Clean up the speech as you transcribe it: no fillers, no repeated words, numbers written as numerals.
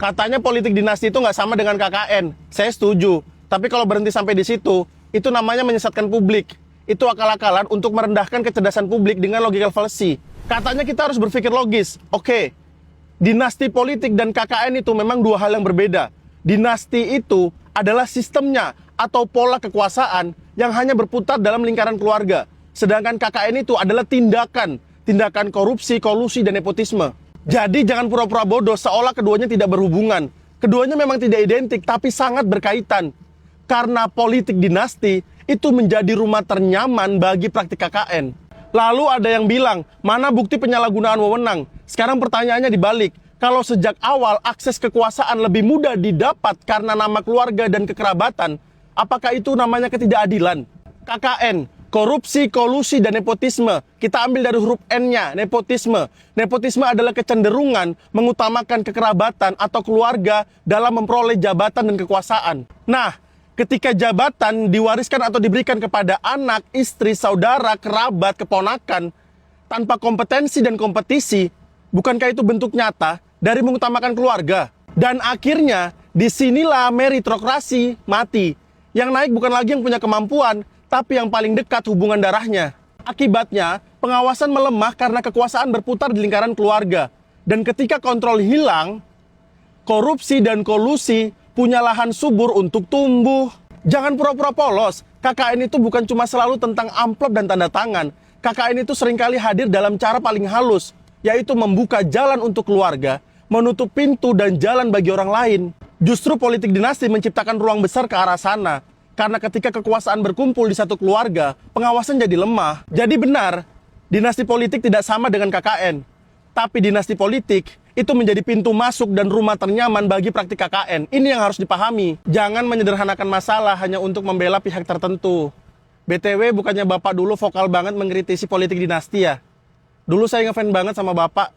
Katanya politik dinasti itu nggak sama dengan KKN. Saya setuju. Tapi kalau berhenti sampai di situ, itu namanya menyesatkan publik. Itu akal-akalan untuk merendahkan kecerdasan publik dengan logika fallacy. Katanya kita harus berpikir logis. Oke, dinasti politik dan KKN itu memang dua hal yang berbeda. Dinasti itu adalah sistemnya atau pola kekuasaan yang hanya berputar dalam lingkaran keluarga. Sedangkan KKN itu adalah tindakan korupsi, kolusi, dan nepotisme. Jadi jangan pura-pura bodoh seolah keduanya tidak berhubungan. Keduanya memang tidak identik tapi sangat berkaitan. Karena politik dinasti itu menjadi rumah ternyaman bagi praktik KKN. Lalu ada yang bilang, mana bukti penyalahgunaan wewenang? Sekarang pertanyaannya dibalik. Kalau sejak awal akses kekuasaan lebih mudah didapat karena nama keluarga dan kekerabatan, apakah itu namanya ketidakadilan? KKN, korupsi, kolusi, dan nepotisme. Kita ambil dari huruf N-nya, nepotisme. Nepotisme adalah kecenderungan mengutamakan kekerabatan atau keluarga dalam memperoleh jabatan dan kekuasaan. Nah, ketika jabatan diwariskan atau diberikan kepada anak, istri, saudara, kerabat, keponakan, tanpa kompetensi dan kompetisi, bukankah itu bentuk nyata dari mengutamakan keluarga? Dan akhirnya, disinilah meritokrasi mati. Yang naik bukan lagi yang punya kemampuan, tapi yang paling dekat hubungan darahnya. Akibatnya, pengawasan melemah karena kekuasaan berputar di lingkaran keluarga. Dan ketika kontrol hilang, korupsi dan kolusi punya lahan subur untuk tumbuh. Jangan pura-pura polos. KKN itu bukan cuma selalu tentang amplop dan tanda tangan. KKN itu seringkali hadir dalam cara paling halus, yaitu membuka jalan untuk keluarga, menutup pintu dan jalan bagi orang lain. Justru politik dinasti menciptakan ruang besar ke arah sana. Karena ketika kekuasaan berkumpul di satu keluarga, pengawasan jadi lemah. Jadi benar, dinasti politik tidak sama dengan KKN. Tapi dinasti politik itu menjadi pintu masuk dan rumah ternyaman bagi praktik KKN. Ini yang harus dipahami. Jangan menyederhanakan masalah hanya untuk membela pihak tertentu. BTW, bukannya Bapak dulu vokal banget mengkritisi politik dinasti ya? Dulu saya ngefans banget sama Bapak.